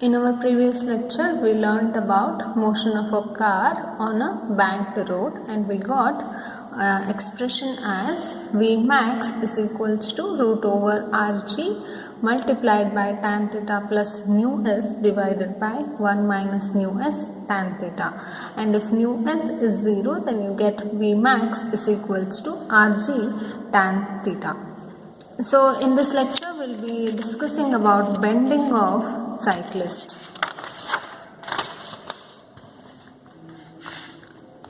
In our previous lecture, we learnt about motion of a car on a banked road, and we got expression as Vmax is equals to root over Rg multiplied by tan theta plus nu s divided by 1 minus nu s tan theta. And if nu s is 0, then you get Vmax is equals to Rg tan theta. So in this lecture we'll be discussing about bending of cyclist.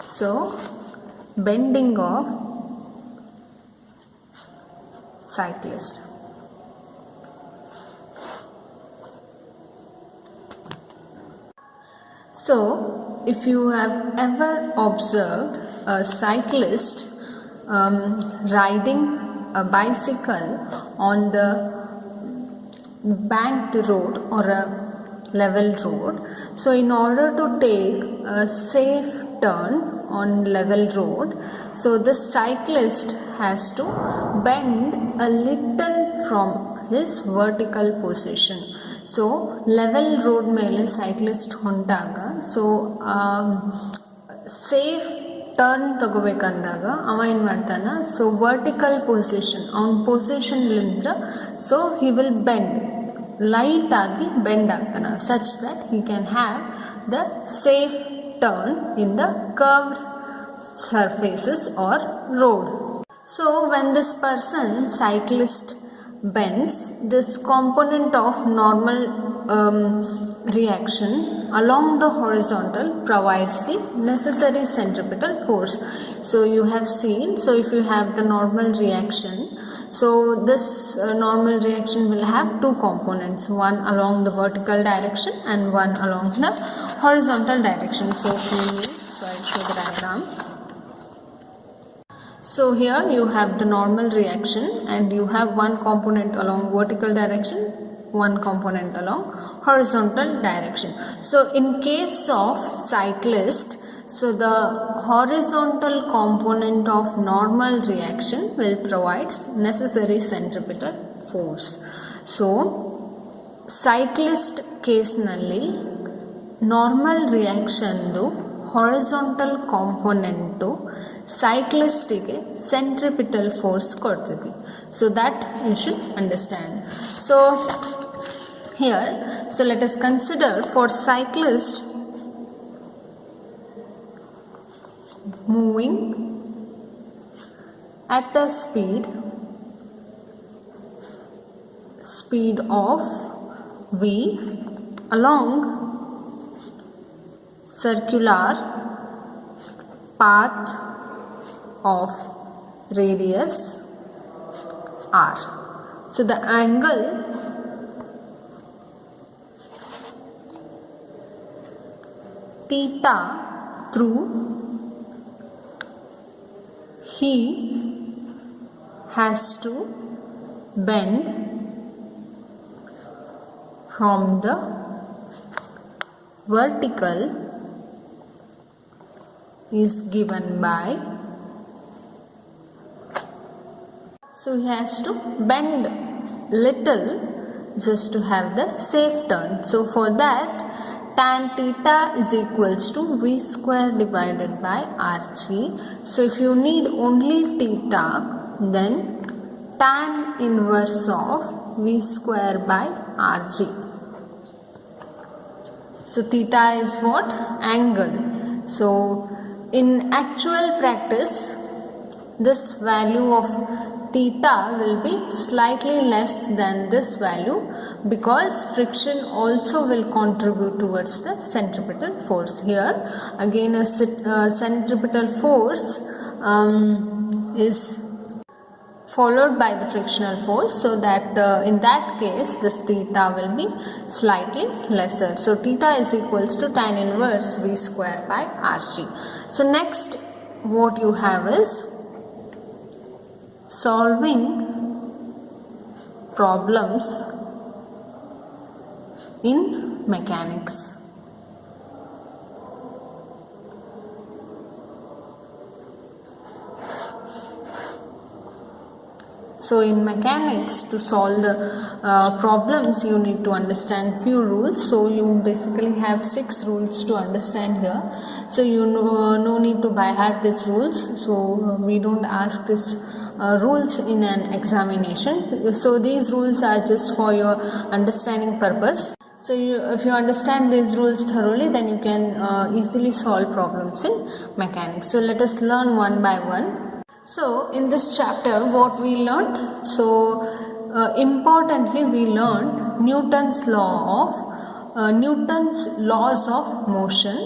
So bending of cyclist. So if you have ever observed a cyclist riding a bicycle on the banked road or a level road. So in order to take a safe turn on level road, so the cyclist has to bend a little from his vertical position. So level road ಮೇಲೆ cyclist ಹೊಂಟಾಗ so safe turn ತಗೋಬೇಕಂದಾಗ ಅವ ಏನು ಮಾಡ್ತಾನೆ, so vertical position ಅವನ ಪೊಸಿಷನ್ಲಿಂದ so he will bend ಲೈಟಾಗಿ bend ಆಗ್ತಾನೆ such that he can have the safe turn in the curved surfaces or road. So when this person cyclist bends, this component of normal reaction along the horizontal provides the necessary centripetal force. So you have seen, so if you have the normal reaction, so this normal reaction will have two components, one along the vertical direction and one along the horizontal direction. So I'll show the diagram. So here you have the normal reaction and you have one component along vertical direction, one component along horizontal direction. So in case of cyclist, so the horizontal component of normal reaction will provide necessary centripetal force. So cyclist case nalli normal reaction do horizontal component cyclistಗೆ centripetal force ಕೊಡ್ತದೆ. So that you should understand. So here, so let us consider for cyclist moving at a speed of v along circular path of radius r. So the angle theta through he has to bend from the vertical is given by, so he has to bend little just to have the safe turn. So for that tan theta is equals to v square divided by rg. So if you need only theta, then tan inverse of v square by rg. So theta is what? Angle. So in actual practice, this value of theta will be slightly less than this value because friction also will contribute towards the centripetal force. Here again a centripetal force is followed by the frictional force, so that in that case this theta will be slightly lesser. So theta is equals to tan inverse v square by rg. So next what you have is solving problems in mechanics. So in mechanics, to solve the problems, you need to understand few rules. So you basically have 6 rules to understand here. So you no need to by heart these rules. So we don't ask this rules in an examination. So these rules are just for your understanding purpose. So if you understand these rules thoroughly, then you can easily solve problems in mechanics. So let us learn one by one. So in this chapter, what we learned? So importantly, we learned Newton's laws of motion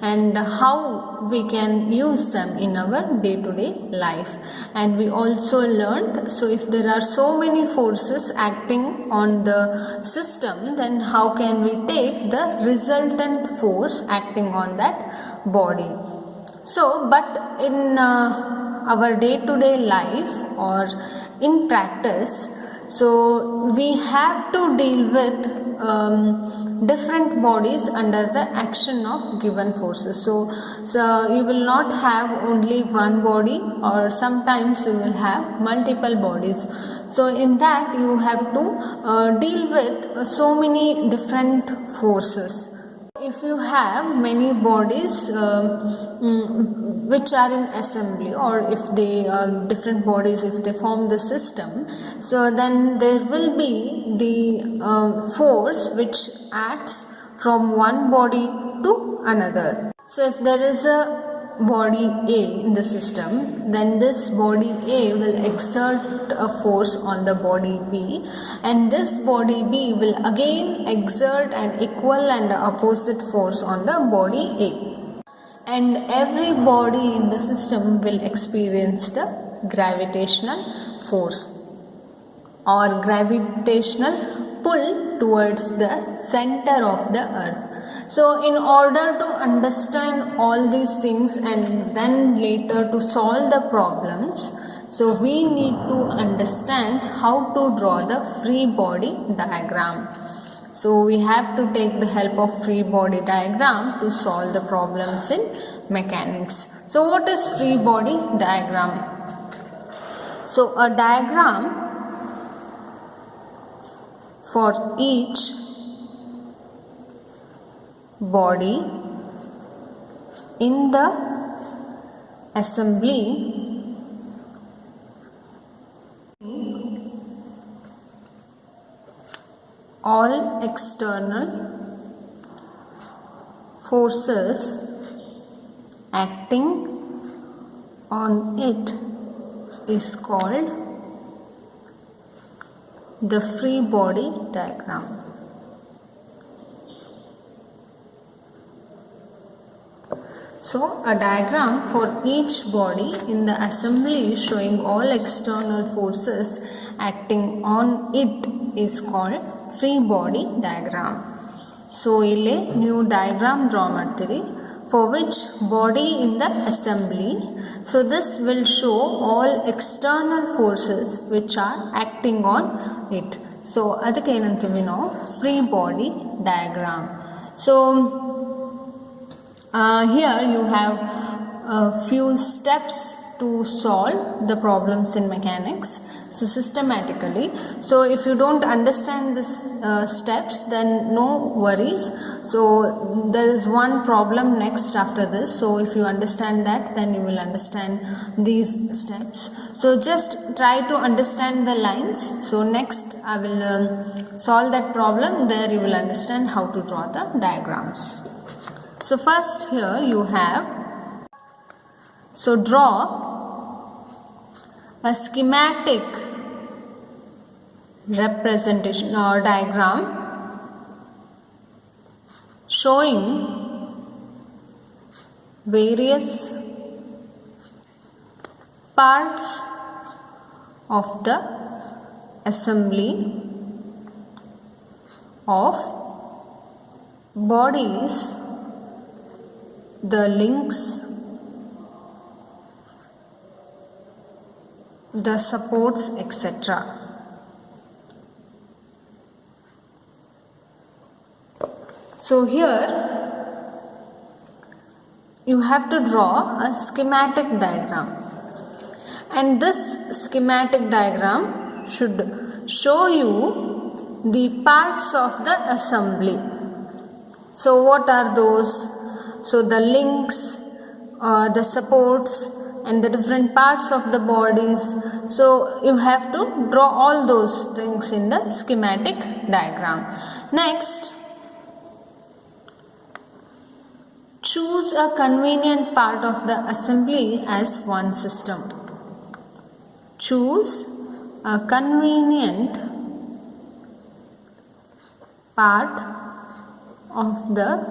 and how we can use them in our day-to-day life. And we also learned, so if there are so many forces acting on the system, then how can we take the resultant force acting on that body? So but in our day-to-day life or in practice, so we have to deal with different bodies under the action of given forces. So you will not have only one body, or sometimes you will have multiple bodies. So in that you have to deal with so many different forces. If you have many bodies which are in assembly, or if they different bodies, if they form the system, so then there will be the force which acts from one body to another. So if there is a body A in the system, then this body A will exert a force on the body B, and this body B will again exert an equal and opposite force on the body A. And every body in the system will experience the gravitational force or gravitational pull towards the center of the earth. So in order to understand all these things and then later to solve the problems, so we need to understand how to draw the free body diagram. So we have to take the help of free body diagram to solve the problems in mechanics. So what is free body diagram? So a diagram for each body in the assembly all external forces acting on it is called the free body diagram. So a diagram for each body in the assembly showing all external forces acting on it is called free body diagram. So ಇಲ್ಲಿ ನೀವು diagram draw ಮಾಡ್ತೀರಿ for which body in the assembly. So this will show all external forces which are acting on it. So ಅದಕ್ಕೆ ಏನಂತೀವಿ ನಾವು free body diagram. So here you have a few steps to solve the problems in mechanics, so systematically. So if you don't understand this steps, then no worries. So there is one problem next after this, so if you understand that, then you will understand these steps. So just try to understand the lines. So next I will solve that problem, there you will understand how to draw the diagrams. So first here you have, so draw a schematic representation or diagram showing various parts of the assembly of bodies, the links, the supports, etc. So here you have to draw a schematic diagram, and this schematic diagram should show you the parts of the assembly. So what are those? So the links, the supports, and the different parts of the bodies. So you have to draw all those things in the schematic diagram. Next, choose a convenient part of the assembly as one system. Choose a convenient part of the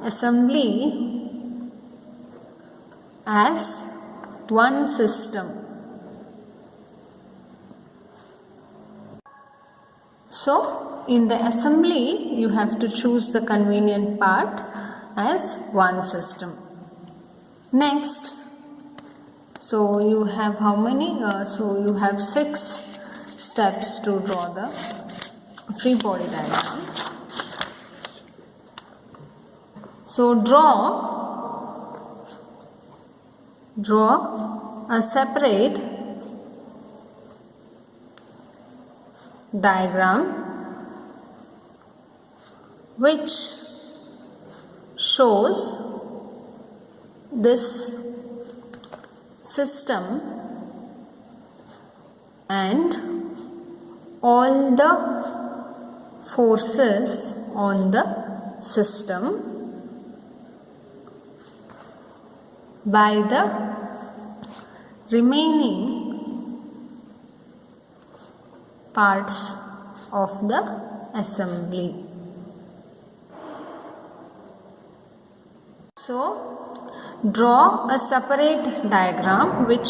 assembly as one system. So in the assembly you have to choose the convenient part as one system. Next, so you have how many? So you have 6 steps to draw the free body diagram. So draw a separate diagram which shows this system and all the forces on the system by the remaining parts of the assembly. So draw a separate diagram which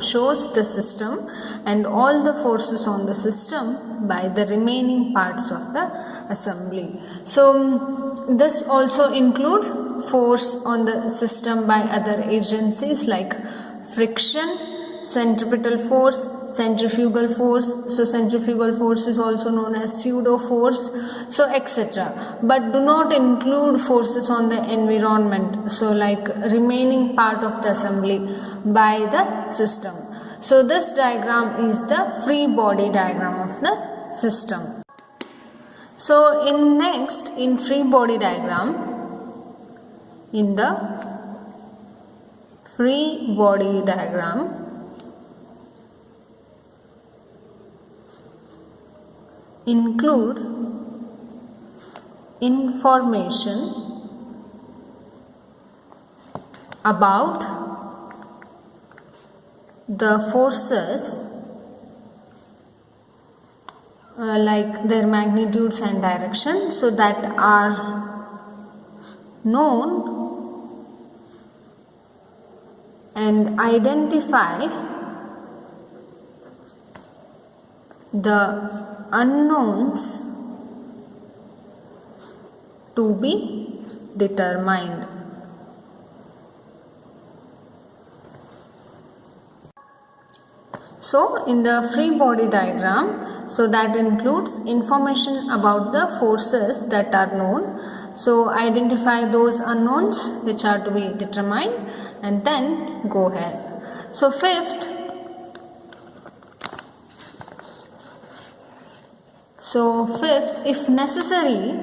shows the system and all the forces on the system by the remaining parts of the assembly. So this also includes force on the system by other agencies like friction, centripetal force, centrifugal force. So centrifugal force is also known as pseudo force, so etc. But do not include forces on the environment, so like remaining part of the assembly by the system. So this diagram is the free body diagram of the system. So in free body diagram, in the free body diagram, include information about the forces like their magnitudes and direction, so that are known, and identify the unknowns to be determined. So in the free body diagram, so that includes information about the forces that are known. So identify those unknowns which are to be determined and then go ahead. So fifth, if necessary,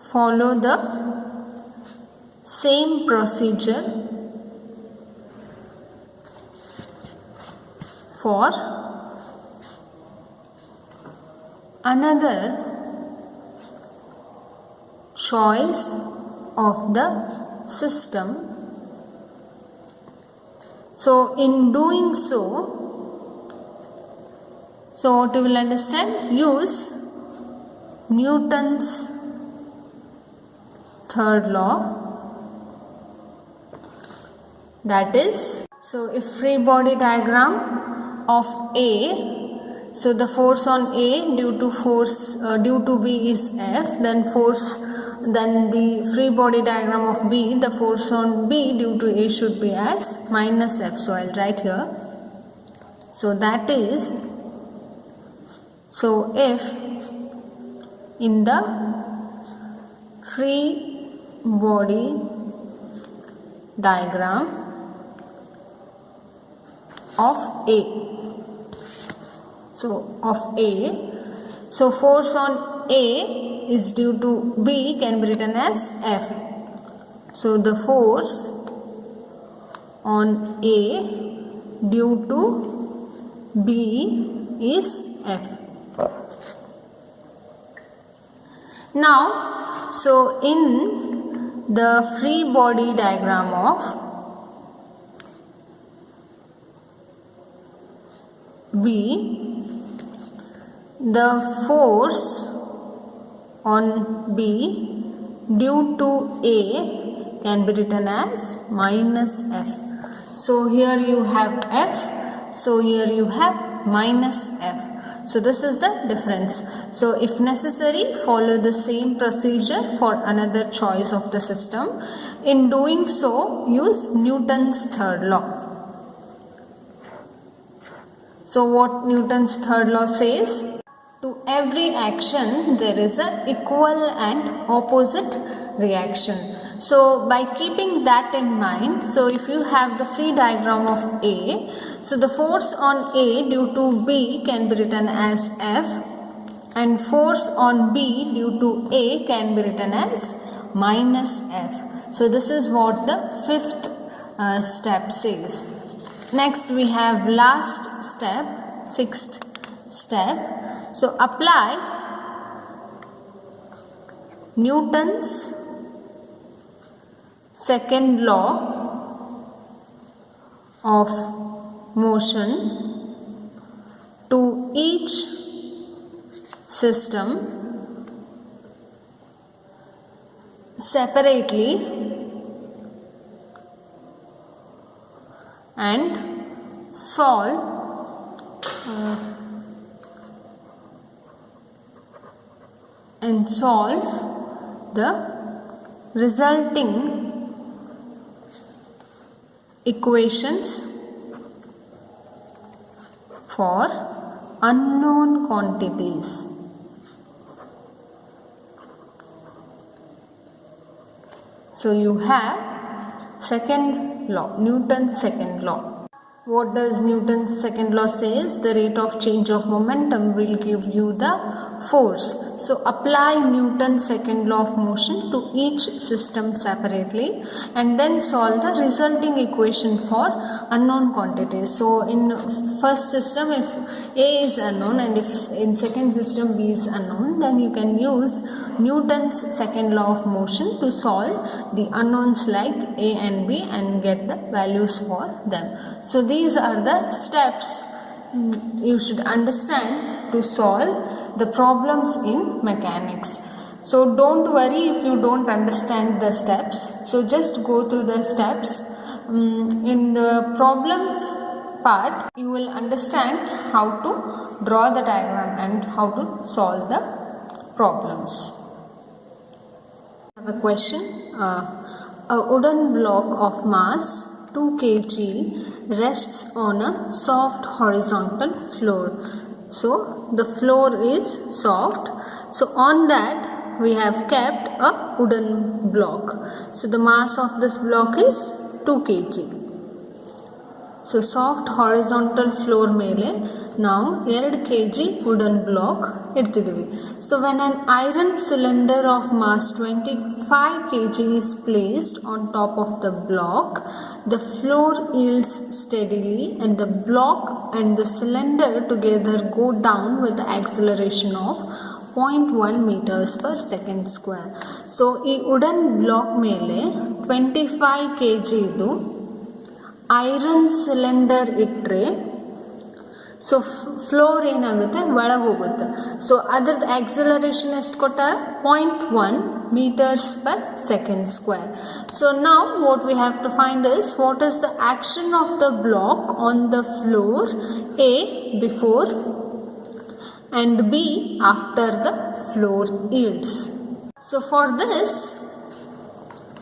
follow the same procedure for another choice of the system. So in doing so what you will understand, use Newton's third law, that is, so if free body diagram of A, so the force on A due to B is F, then the free body diagram of B, the force on B due to A should be as minus F. So I'll write here. So that is, so if in the free body diagram of A. So of A. So force on A is due to B can be written as F. So the force on A due to B is F. Now, so in the free body diagram of B, the force on B due to A can be written as minus F. So here you have F, so here you have minus F. So this is the difference. So if necessary, follow the same procedure for another choice of the system. In doing so, use Newton's third law. So what Newton's third law says? To every action there is an equal and opposite reaction. So by keeping that in mind, so if you have the free diagram of A, so the force on A due to B can be written as F, and force on B due to A can be written as minus F. So this is what the fifth step says. Next we have last step, sixth step. So apply Newton's second law of motion to each system separately and solve the resulting equations for unknown quantities. So you have second law, Newton's second law. What does Newton's second law says? The rate of change of momentum will give you the force. So apply Newton's second law of motion to each system separately and then solve the resulting equation for unknown quantities. So in first system, if A is unknown and if in second system B is unknown, then you can use Newton's second law of motion to solve the unknowns like A and B and get the values for them. So these are the steps you should understand to solve the problems in mechanics. So don't worry if you don't understand the steps. So just go through the steps. In the problems part, you will understand how to draw the diagram and how to solve the problems. I have a question. A wooden block of mass 2 kg rests on a soft horizontal floor. So the floor is soft. So on that we have kept a wooden block. So the mass of this block is 2 kg. So soft horizontal floor ಮೇಲೆ ನಾವು 2 kg wooden block ಇಡ್ತಿದ್ದೀವಿ. So when an iron cylinder of mass 25 kg is placed on top of the block, the floor yields steadily and the block and the cylinder together go down with the acceleration of 0.1 meters per second square. So ಈ wooden block ಮೇಲೆ 25 kg ಇದು iron cylinder ಇಟ್ಟರೆ so floor ಏನಾಗುತ್ತೆ ಒಳಗೆ ಹೋಗುತ್ತೆ. So ಅದ್ರದ್ದು acceleration ಎಷ್ಟು ಕೊಟ್ಟಾರ 0.1 meters per second square. So now what we have to find is what is the action of the block on the floor A before and B after the floor yields. So for this,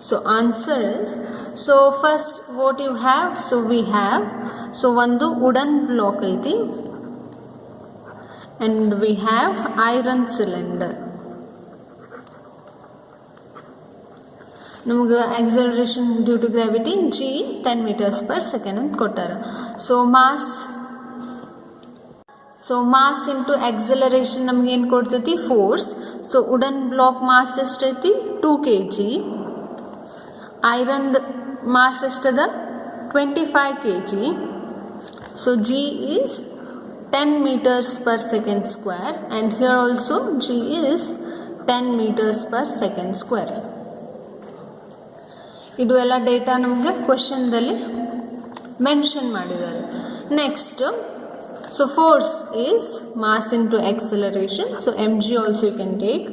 so answer is, so first what you have, so we have, so ಒಂದು wooden block ಐತಿ and we have iron cylinder ನಮಗೆ acceleration due to gravity g 10 meters per second ಅಂತ ಕೊಟ್ಟಾರ. So mass into acceleration ನಮ್ಗೆ ಏನು ಕೊಡ್ತೈತಿ force. So wooden block mass ಎಷ್ಟೈತಿ 2 kg, iron mass ಎಷ್ಟದ 25 kg. So g is 10 meters per second square and here also g is 10 meters per second square. ಇದು ಎಲ್ಲ data ನಮಗೆ ಕ್ವೆಶ್ಚನ್ದಲ್ಲಿ ಮೆನ್ಷನ್ ಮಾಡಿದ್ದಾರೆ. Next, so force is mass into acceleration, so mg also you can take,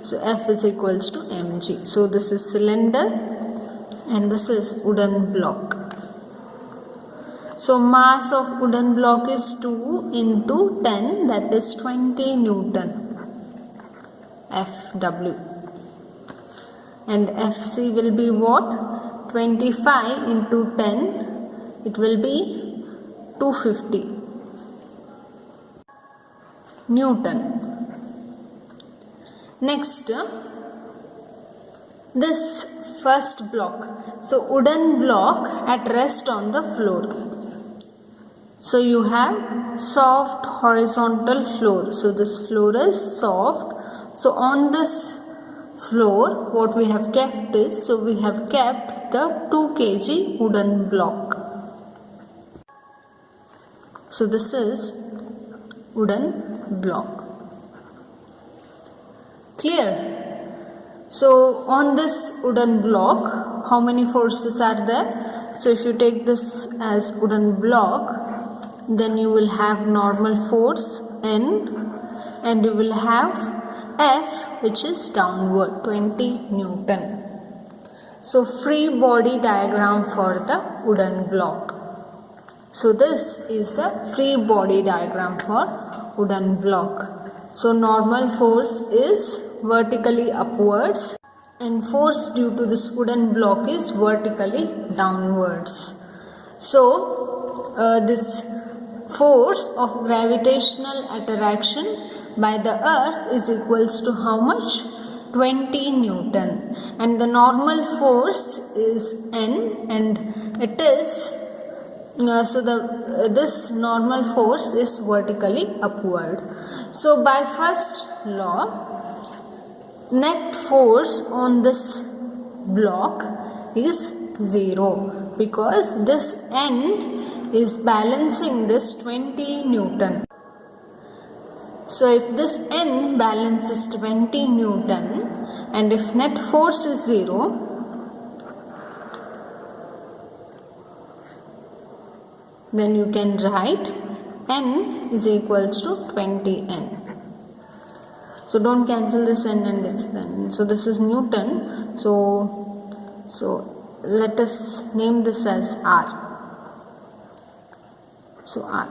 so F is equals to mg. So this is cylinder and this is wooden block. So mass of wooden block is 2 into 10, that is 20 Newton, Fw, and Fc will be what? 25 into 10, it will be 250 Newton. Next, this first block, so wooden block at rest on the floor. So you have soft horizontal floor, so this floor is soft. So on this floor what we have kept is, so we have kept the 2 kg wooden block. So this is wooden block. Clear? So on this wooden block, how many forces are there? So if you take this as wooden block, then you will have normal force N and you will have F, which is downward 20 Newton. So free body diagram for the wooden block. So this is the free body diagram for wooden block. So normal force is vertically upwards and force due to this wooden block is vertically downwards. So this force of gravitational attraction by the earth is equals to how much? 20 Newton, and the normal force is N and it is this normal force is vertically upward. So by first law, net force on this block is 0 because this N is balancing this 20 Newton. So if this N balances 20 Newton and if net force is 0, then you can write N is equals to 20N. So don't cancel this N and this then. So this is Newton. So let us name this as R. So R.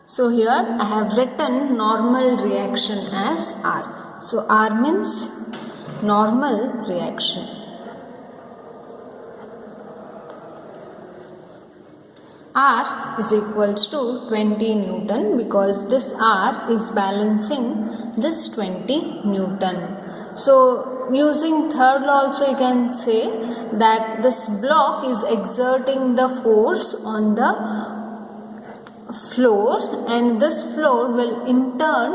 So here I have written normal reaction as R. So R means normal reaction. R is equals to 20 Newton because this R is balancing this 20 Newton. So using third law also you can say that this block is exerting the force on the floor and this floor will in turn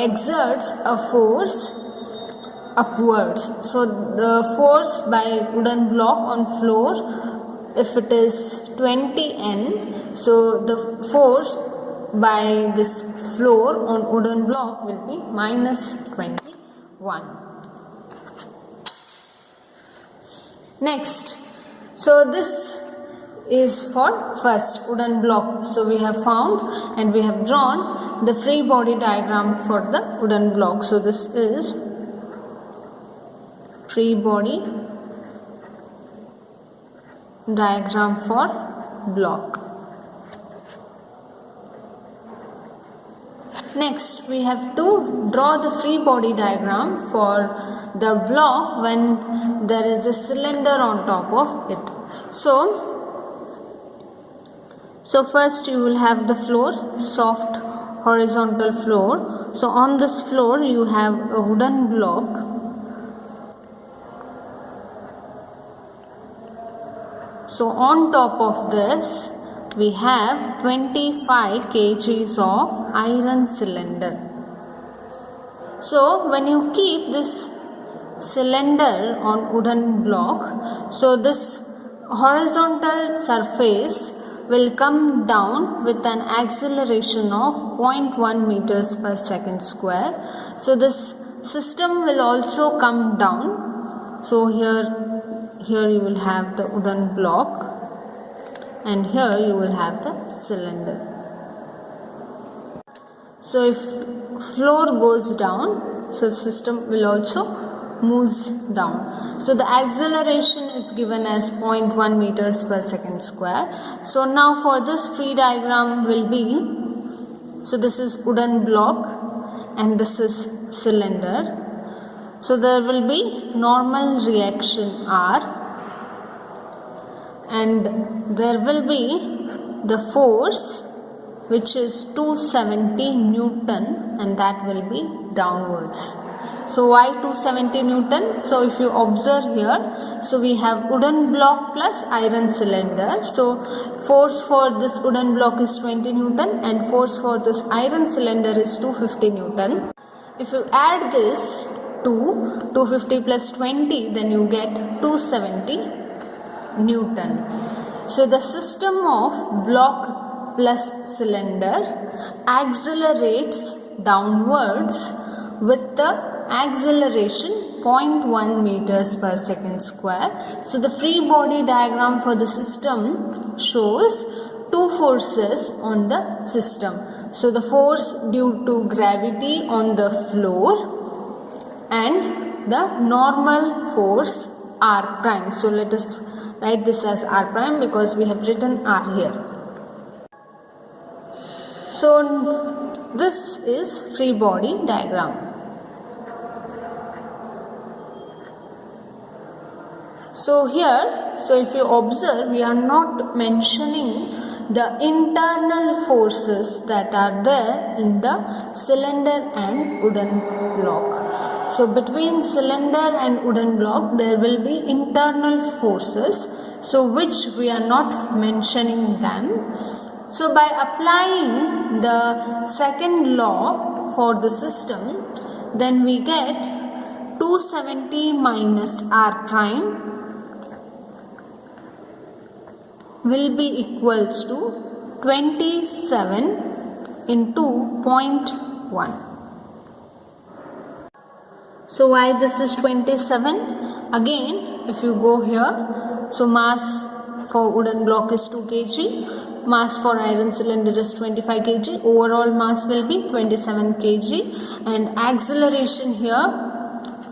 exerts a force upwards. So the force by wooden block on floor, if it is 20N, so the force by this floor on wooden block will be minus 21. Next, so this is for first wooden block. So we have found and we have drawn the free body diagram for the wooden block. So this is free body diagram for block. Next, we have to draw the free body diagram for the block when there is a cylinder on top of it. So first you will have the floor soft horizontal floor. So on this floor you have a wooden block. So on top of this we have 25 kgs of iron cylinder. So when you keep this cylinder on wooden block, so this horizontal surface will come down with an acceleration of 0.1 meters per second square. So this system will also come down. So here you will have the wooden block and here you will have the cylinder. So if floor goes down, so system will also moves down. So the acceleration is given as 0.1 meters per second square. So now for this free diagram will be, so this is wooden block and this is cylinder. So there will be normal reaction R and there will be the force which is 270 Newton and that will be downwards. So why 270 Newton? So if you observe here, so we have wooden block plus iron cylinder. So force for this wooden block is 20 Newton and force for this iron cylinder is 250 Newton. If you add this to 250 plus 20, then you get 270 Newton. So the system of block plus cylinder accelerates downwards with the acceleration 0.1 meters per second square. So the free body diagram for the system shows two forces on the system. So the force due to gravity on the floor and the normal force R prime. So let us write this as R prime because we have written R here. So this is free body diagram. So here, so if you observe, we are not mentioning the internal forces that are there in the cylinder and wooden block. So between cylinder and wooden block there will be internal forces, so which we are not mentioning them. So by applying the second law for the system, then we get 270 minus R prime will be equals to 27 into 0.1. So why this is 27? Again, if you go here, so mass for wooden block is 2 kg, mass for iron cylinder is 25 kg, overall mass will be 27 kg, and acceleration here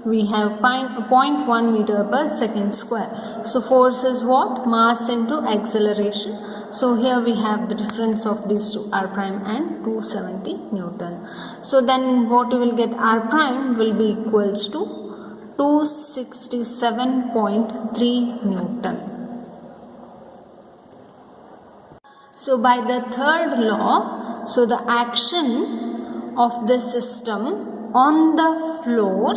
we have 0.1 meter per second square. So force is what? Mass into acceleration. So here we have the difference of these two, R prime and 270 Newton. So then what you will get, R prime will be equals to 267.3 Newton. So by the third law, so the action of the system on the floor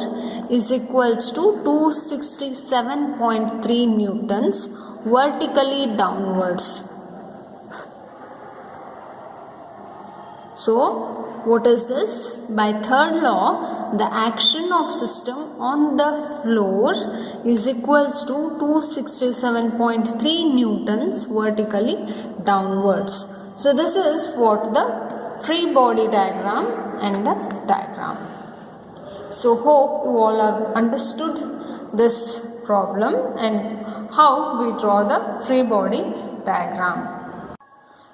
is equals to 267.3 newtons vertically downwards. So what is this? By third law, the action of system on the floor is equals to 267.3 newtons vertically downwards. So this is what the free body diagram and the diagram. So hope you all have understood this problem and how we draw the free body diagram.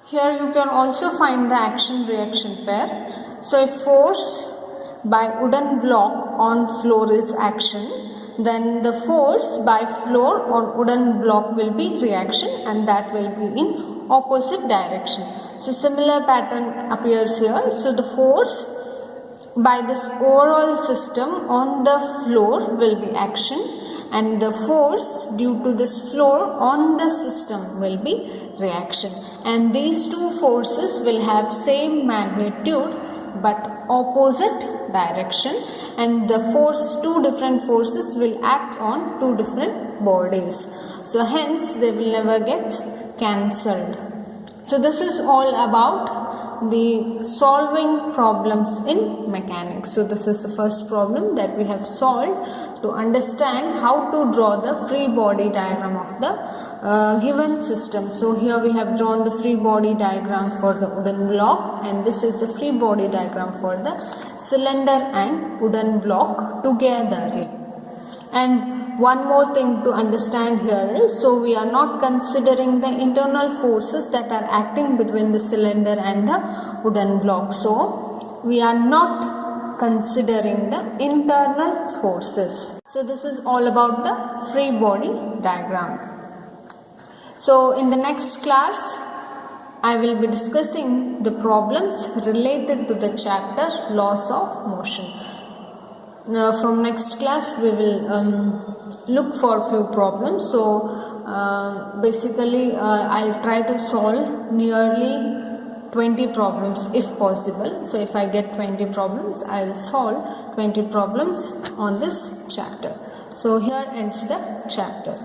Here you can also find the action reaction pair. So if force by wooden block on floor is action, then the force by floor on wooden block will be reaction, and that will be in opposite direction. So similar pattern appears here. So the force by this overall system on the floor will be action, and the force due to this flow on the system will be reaction, and these two forces will have same magnitude but opposite direction, and the two different forces will act on two different bodies, so hence they will never get cancelled. So this is all about the solving problems in mechanics. So this is the first problem that we have solved to understand how to draw the free body diagram of the given system. So here we have drawn the free body diagram for the wooden block, and this is the free body diagram for the cylinder and wooden block together. And one more thing to understand here is, so we are not considering the internal forces that are acting between the cylinder and the wooden block. So we are not considering the internal forces. So this is all about the free body diagram. So in the next class, I will be discussing the problems related to the chapter laws of motion. Now from next class we will look for few problems. So basically I'll try to solve nearly 20 problems if possible. So if I get 20 problems, I will solve 20 problems on this chapter. So here ends the chapter.